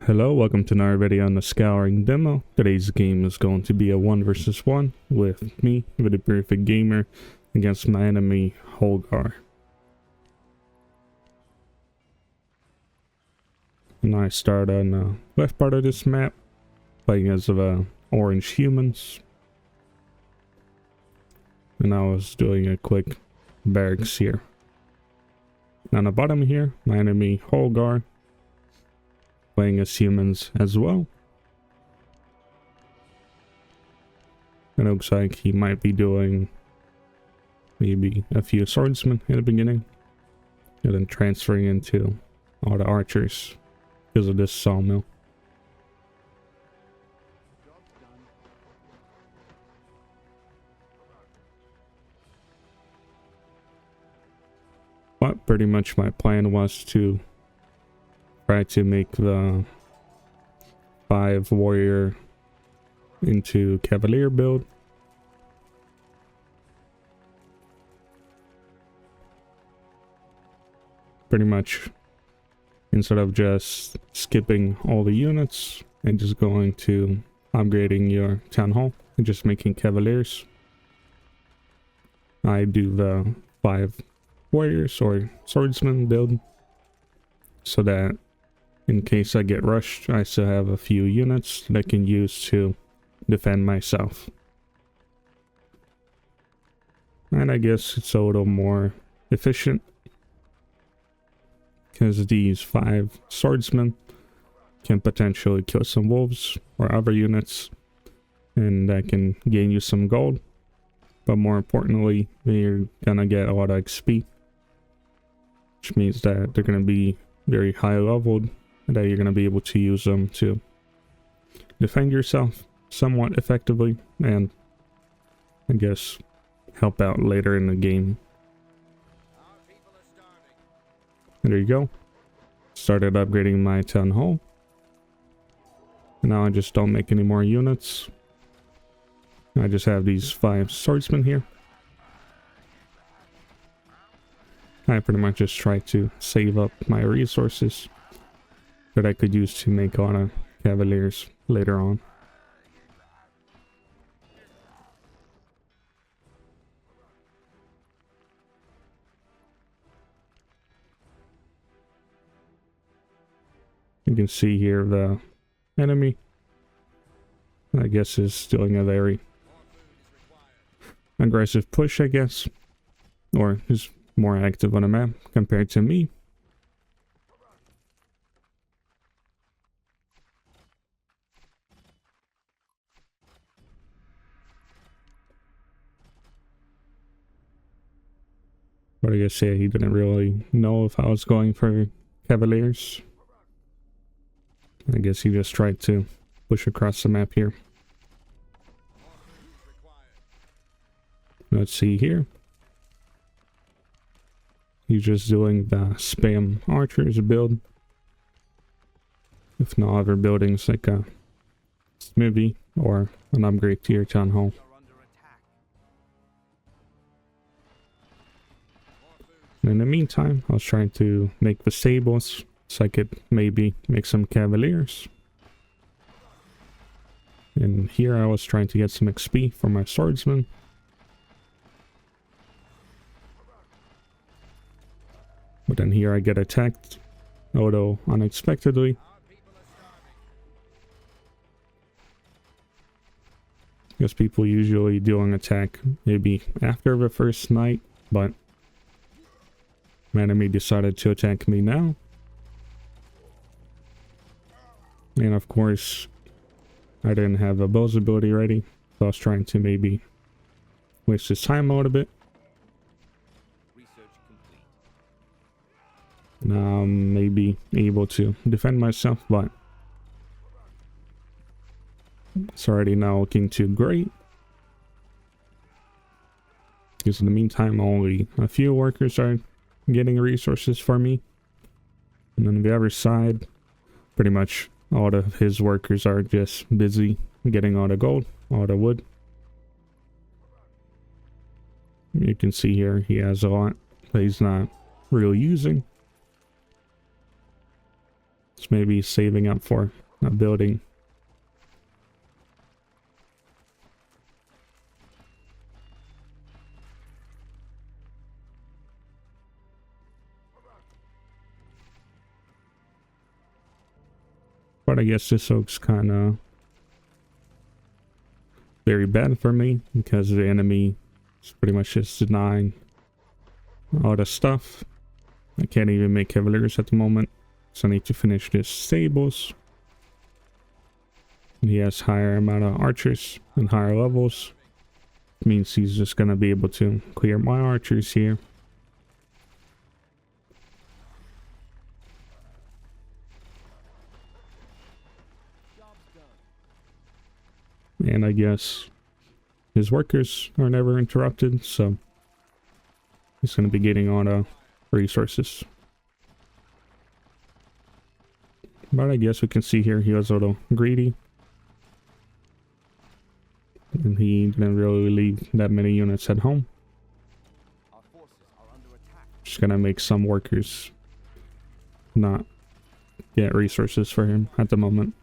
Hello, welcome to another video on the Scouring demo. Today's game is going to be a 1 versus 1 with me, the perfect gamer, against my enemy, Houlgar. And I start on the left part of this map, playing as orange humans. And I was doing a quick barracks here. And on the bottom here, my enemy, Houlgar, playing as humans as well. It looks like he might be doing maybe a few swordsmen in the beginning, and then transferring into all the archers because of this sawmill. But pretty much my plan was to try to make the 5 warrior into cavalier build. Pretty much, instead of just skipping all the units and just going to upgrading your town hall and just making cavaliers, I do the 5 warriors or swordsman build so that in case I get rushed, I still have a few units that I can use to defend myself. And I guess it's a little more efficient because these 5 swordsmen can potentially kill some wolves or other units, and that can gain you some gold. But more importantly, you're gonna get a lot of XP, which means that they're gonna be very high leveled, and that you're going to be able to use them to defend yourself somewhat effectively, and I guess help out later in the game. And there you go. Started upgrading my town hall. And now I just don't make any more units. I just have these 5 swordsmen here. I pretty much just try to save up my resources that I could use to make a lot of cavaliers later on. You can see here the enemy, I guess, is doing a very aggressive push, I guess, or is more active on the map compared to me. But I guess, yeah, he didn't really know if I was going for cavaliers. I guess he just tried to push across the map here. Let's see here. He's just doing the spam archers build. If no other buildings like a smithy or an upgrade to your town hall. In the meantime, I was trying to make the stables so I could maybe make some cavaliers. And here I was trying to get some XP for my swordsman. But then here I get attacked, although unexpectedly. Because people usually do an attack maybe after the first night, but my enemy decided to attack me now. And of course, I didn't have a bow's ability ready, so I was trying to maybe waste his time a little bit. Now I'm maybe able to defend myself, but it's already not looking too great. Because in the meantime, only a few workers are getting resources for me. And then on the other side, pretty much all of his workers are just busy getting all the gold, all the wood. You can see here he has a lot that he's not really using. So maybe saving up for a building. But I guess this looks kind of very bad for me because the enemy is pretty much just denying all the stuff. I can't even make cavaliers at the moment, so I need to finish this stables. And he has higher amount of archers and higher levels. It means he's just gonna be able to clear my archers here. And I guess his workers are never interrupted, so he's going to be getting all the resources. But I guess we can see here he was a little greedy. And he didn't really leave that many units at home. Just going to make some workers not get resources for him at the moment.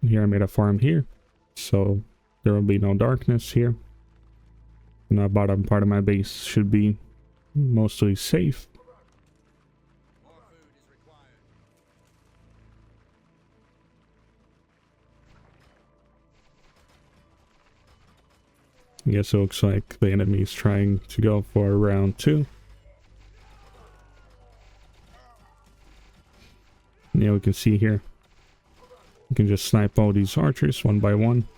Here I made a farm here, so there will be no darkness here. And the bottom part of my base should be mostly safe. I guess it looks like the enemy is trying to go for round 2. Yeah, we can see here. You can just snipe all these archers one by one.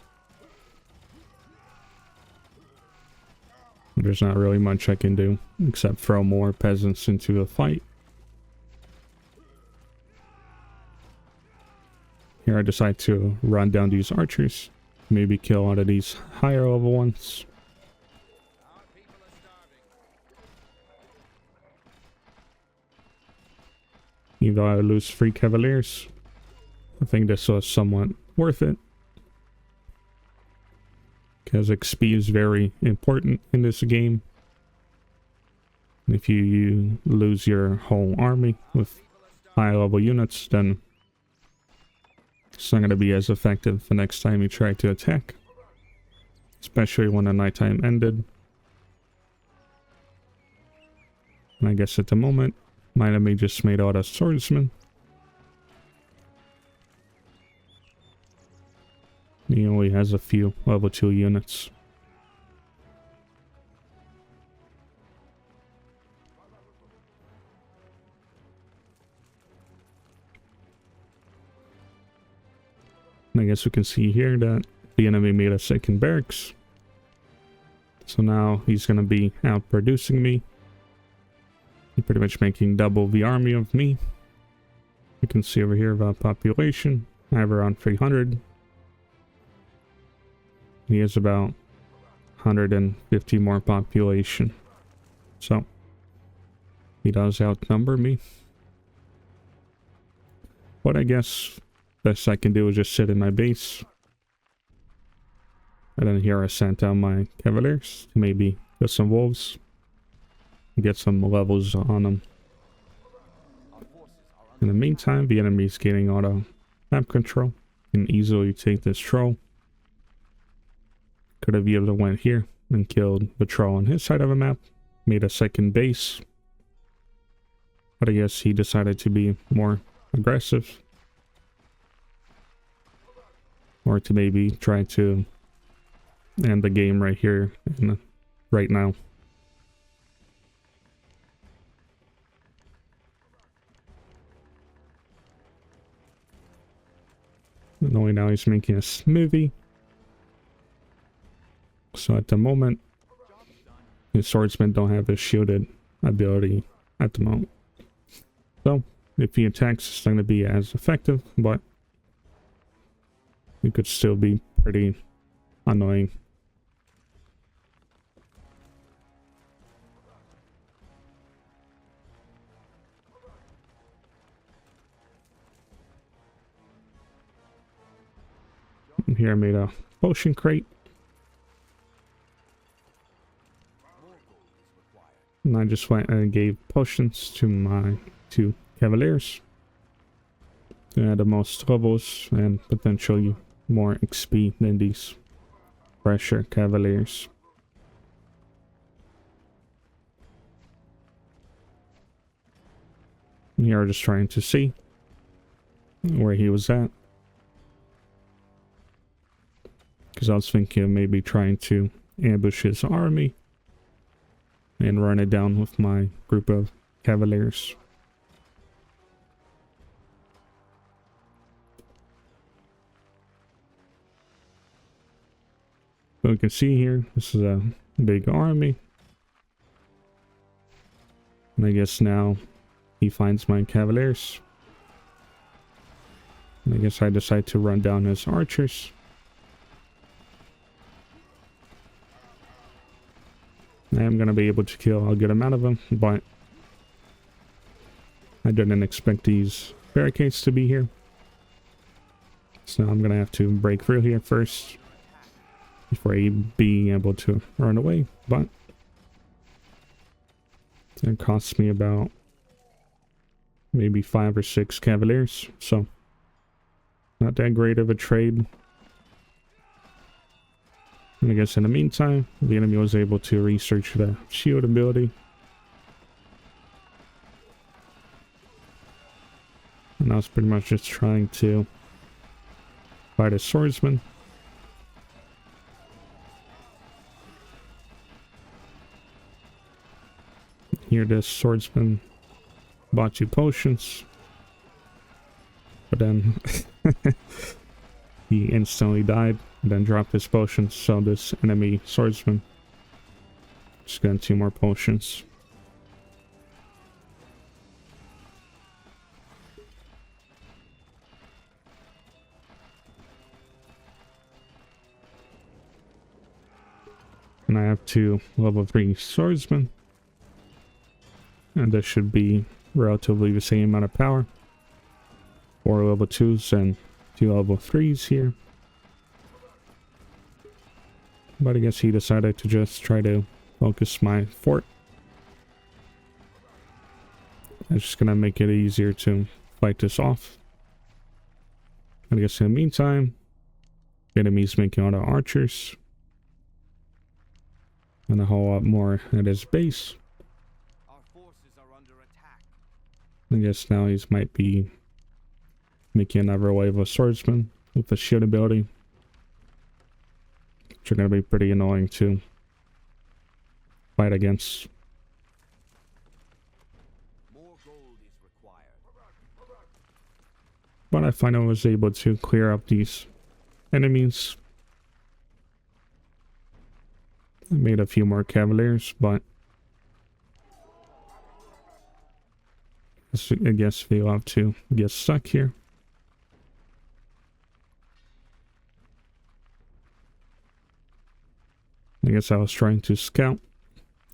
There's not really much I can do except throw more peasants into the fight. Here I decide to run down these archers. Maybe kill one of these higher level ones. Even though I lose 3 cavaliers, I think this was somewhat worth it. Because XP is very important in this game. If you lose your whole army with high level units, then it's not going to be as effective the next time you try to attack. Especially when the nighttime ended. And I guess at the moment, my enemy just made out a swordsman. He only has a few level 2 units. And I guess we can see here that the enemy made a second barracks. So now he's going to be outproducing me. He's pretty much making double the army of me. You can see over here about population. I have around 300. He has about 150 more population. So he does outnumber me. What I guess best I can do is just sit in my base. And then here I sent out my cavaliers to maybe get some wolves. Get some levels on them. In the meantime, the enemy is getting auto map control. Can easily take this troll. Could have either went here and killed the troll on his side of the map, made a second base. But I guess he decided to be more aggressive. Or to maybe try to end the game right here and right now. And only now he's making a smoothie. So at the moment, his swordsmen don't have his shielded ability at the moment. So if he attacks, it's not going to be as effective, but it could still be pretty annoying. And here I made a potion crate. And I just went and gave potions to my 2 cavaliers. They had the most levels and potentially more XP than these fresher cavaliers. And here we're just trying to see where he was at. Because I was thinking of maybe trying to ambush his army and run it down with my group of cavaliers. So you can see here, this is a big army. And I guess now he finds my cavaliers. And I guess I decide to run down his archers. I am going to be able to kill a good amount of them, but I didn't expect these barricades to be here. So now I'm going to have to break through here first before being able to run away, but it costs me about maybe 5 or 6 cavaliers, so not that great of a trade. And I guess in the meantime, the enemy was able to research the shield ability. And I was pretty much just trying to fight a swordsman. Here this swordsman bought you potions. But then he instantly died. And then dropped his potions, so this enemy swordsman just got 2 more potions. And I have 2 level 3 swordsmen. And this should be relatively the same amount of power. 4 level 2s and 2 level 3s here. But I guess he decided to just try to focus my fort. I'm just gonna make it easier to fight this off. And I guess in the meantime, the enemy's making all the archers. And a whole lot more at his base. Our forces are under attack. I guess now he might be making another wave of swordsmen with the shield ability. Which are going to be pretty annoying to fight against. More gold is required. But I finally was able to clear up these enemies. I made a few more cavaliers, but I guess we'll have to get stuck here. I guess I was trying to scout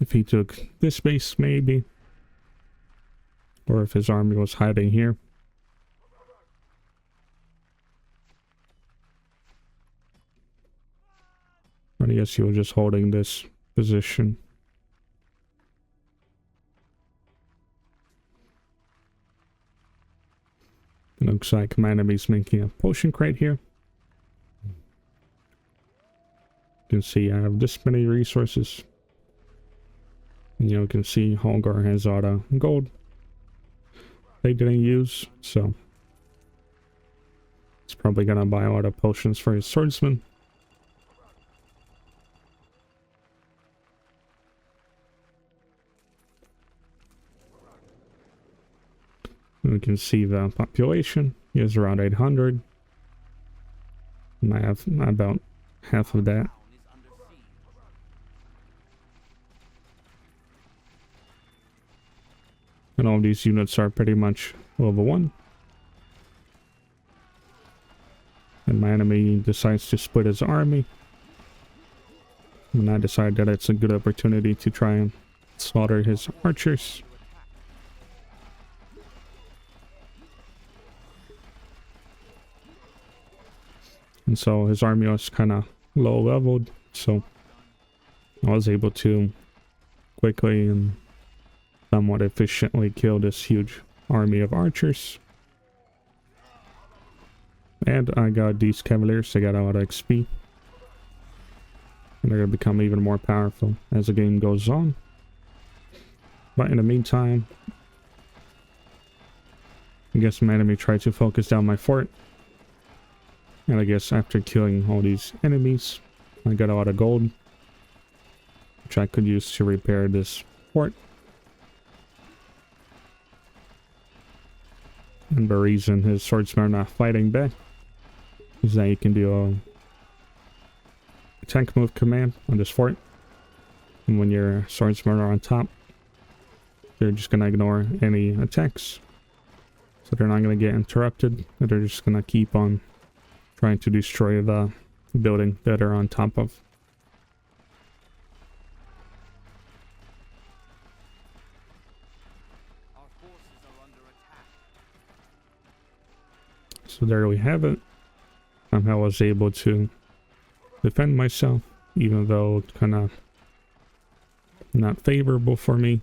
if he took this base, maybe. Or if his army was hiding here. But I guess he was just holding this position. It looks like my enemy's making a potion crate here. You can see I have this many resources. And you can see Houlgar has all the gold they didn't use, so it's probably gonna buy a lot of potions for his swordsman. And we can see the population is around 800. And I have about half of that. And all these units are pretty much level 1. And my enemy decides to split his army. And I decide that it's a good opportunity to try and slaughter his archers. And so his army was kind of low leveled, so I was able to quickly and somewhat efficiently kill this huge army of archers. And I got these cavaliers, they got a lot of XP. And they're going to become even more powerful as the game goes on. But in the meantime, I guess my enemy tried to focus down my fort. And I guess after killing all these enemies, I got a lot of gold, which I could use to repair this fort. And the reason his swordsmen are not fighting back is that you can do a tank move command on this fort. And when your swordsmen are on top, they're just going to ignore any attacks. So they're not going to get interrupted. They're just going to keep on trying to destroy the building that they're on top of. Our forces are under attack. So there we have it. Somehow I was able to defend myself, even though it's kind of not favorable for me.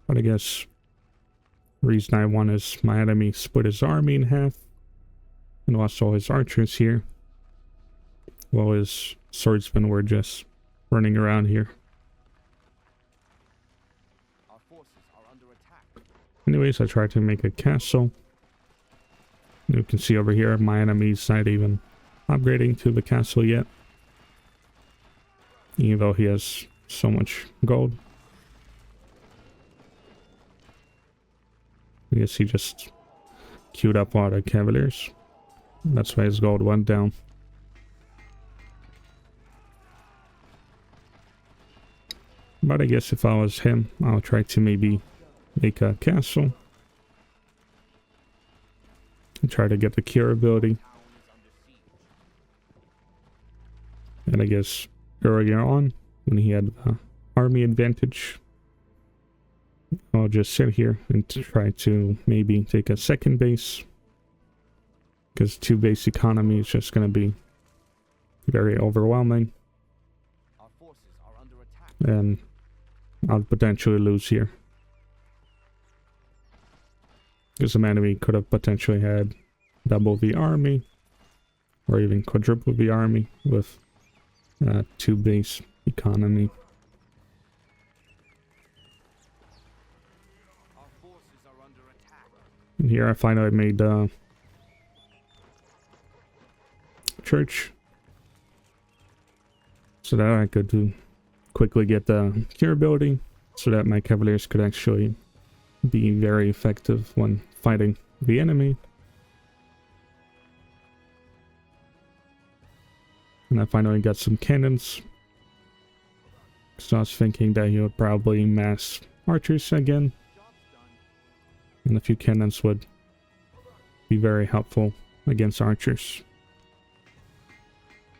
But I guess the reason I won is my enemy split his army in half and lost all his archers here, while his swordsmen were just running around here. Our forces are under attack. Anyways, I tried to make a castle. You can see over here, my enemy's not even upgrading to the castle yet, even though he has so much gold. I guess he just queued up a lot of cavaliers. That's why his gold went down. But I guess if I was him, I'll try to maybe make a castle and try to get the cure ability. And I guess earlier on, when he had the army advantage, I'll just sit here and try to maybe take a second base, because 2-base economy is just going to be very overwhelming, Our forces are under attack. and I'll potentially lose here. Because the enemy could have potentially had double the army, or even quadruple the army with 2-base economy. Our forces are under attack. And here I finally made the church, so that I could quickly get the cure ability, so that my cavaliers could actually be very effective when fighting the enemy. And I finally got some cannons, so I was thinking that he would probably mass archers again, and a few cannons would be very helpful against archers.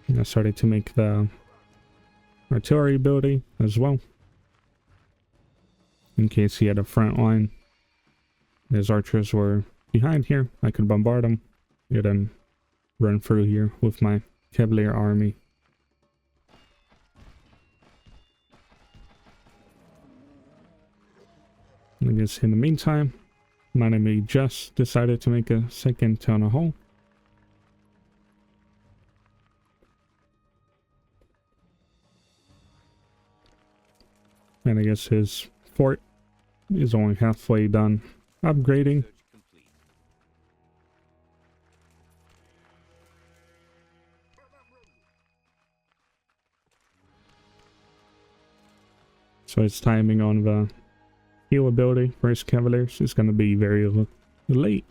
And I started to make the artillery ability as well, in case he had a front line. His archers were behind here, I could bombard them and then run through here with my cavalier army. And I guess in the meantime, my enemy just decided to make a second town hall. And I guess his fort is only halfway done upgrading. Search complete. So his timing on the heal ability for his cavaliers is going to be very late.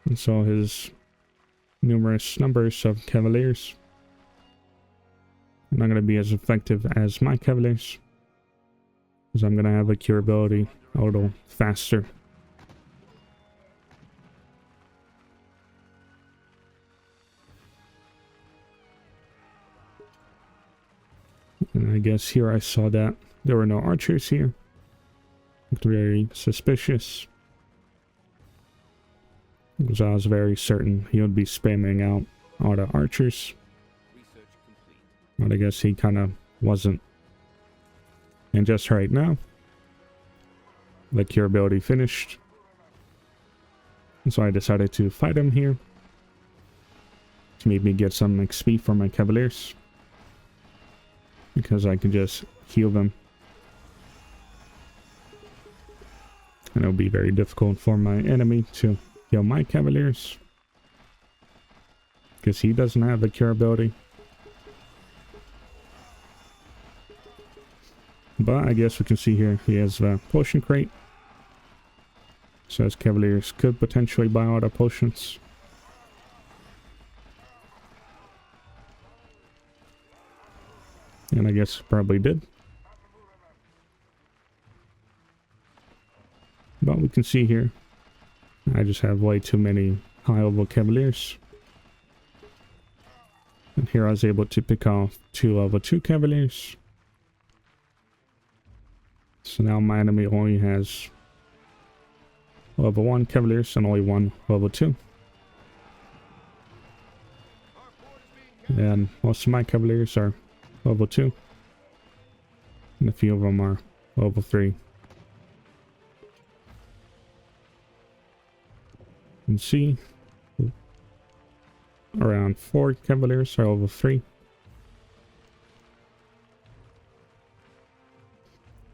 And so his numerous numbers of cavaliers are not going to be as effective as my cavaliers, because I'm going to have a cure ability a little faster. And I guess here I saw that there were no archers here. Looked very suspicious, because I was very certain he would be spamming out all the archers. Research complete. But I guess he kind of wasn't. And just right now, the cure ability finished. And so I decided to fight him here to maybe get some XP for my Cavaliers, because I can just heal them. And it'll be very difficult for my enemy to heal my Cavaliers, because he doesn't have the cure ability. But I guess we can see here he has a potion crate. So his Cavaliers could potentially buy all the potions. And I guess probably did. But we can see here, I just have way too many high level Cavaliers. And here I was able to pick off 2 level 2 Cavaliers. So now my enemy only has level 1 Cavaliers and only 1 level 2. And most of my Cavaliers are level 2. And a few of them are level 3. You can see around 4 Cavaliers are level 3.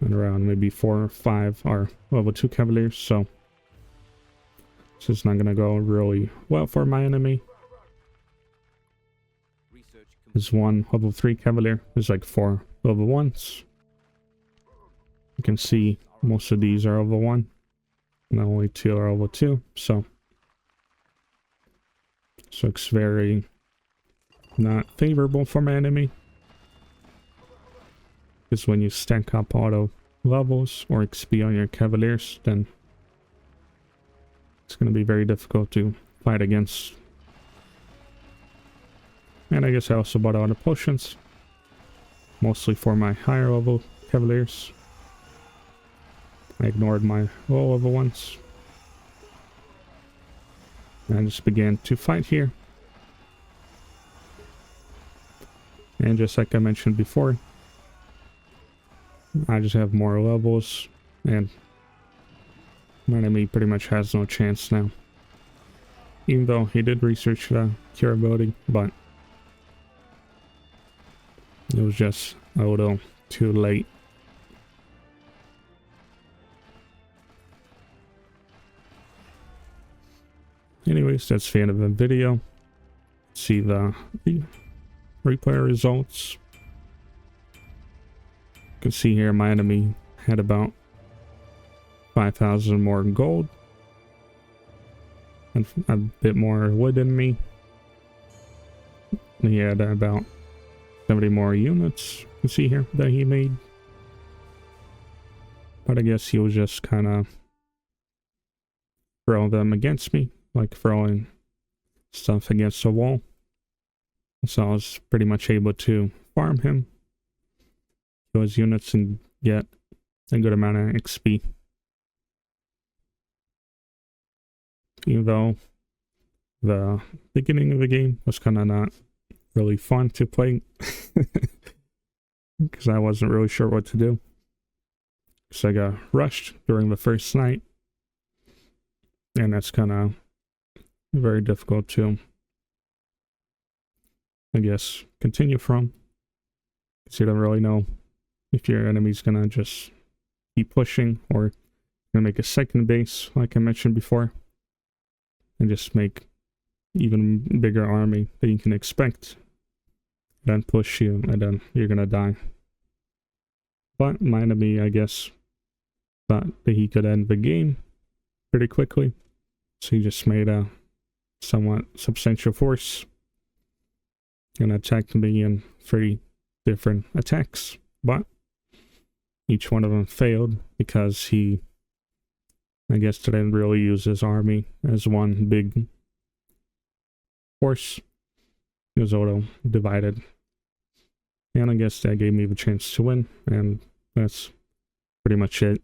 And around maybe 4 or 5 are level 2 Cavaliers, so this is not going to go really well for my enemy. There's 1 level 3 Cavalier, there's like 4 level 1s. You can see most of these are level 1, and only 2 are level 2, so it's very not favorable for my enemy. Because when you stack up auto levels or XP on your Cavaliers, then it's going to be very difficult to fight against. And I guess I also bought all the potions, mostly for my higher level Cavaliers. I ignored my low level ones. And I just began to fight here. And just like I mentioned before, I just have more levels, and my enemy pretty much has no chance now. Even though he did research the cure ability, but it was just a little too late. Anyways, that's the end of the video. See the replay results. You can see here my enemy had about 5,000 more gold and a bit more wood than me. He had about 70 more units, you can see here, that he made. But I guess he was just kind of throwing them against me, like throwing stuff against the wall. So I was pretty much able to farm him, kill his units, and get a good amount of XP. Even though the beginning of the game was kind of not really fun to play, because I wasn't really sure what to do. So I got rushed during the first night, and that's kind of very difficult to, I guess, continue from, because you don't really know if your enemy's gonna just keep pushing or gonna make a second base, like I mentioned before, and just make even bigger army than you can expect, then push you, and then you're gonna die. But my enemy, I guess, thought that he could end the game pretty quickly, so he just made a somewhat substantial force and attacked me in 3 different attacks, but each one of them failed because he, I guess, didn't really use his army as one big force. It was auto divided, and I guess that gave me the chance to win, and that's pretty much it.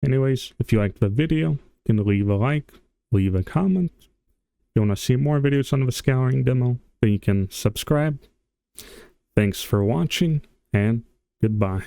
Anyways, if you liked the video, you can leave a like, leave a comment. If you want to see more videos on the Scouring demo, then you can subscribe. Thanks for watching, and goodbye.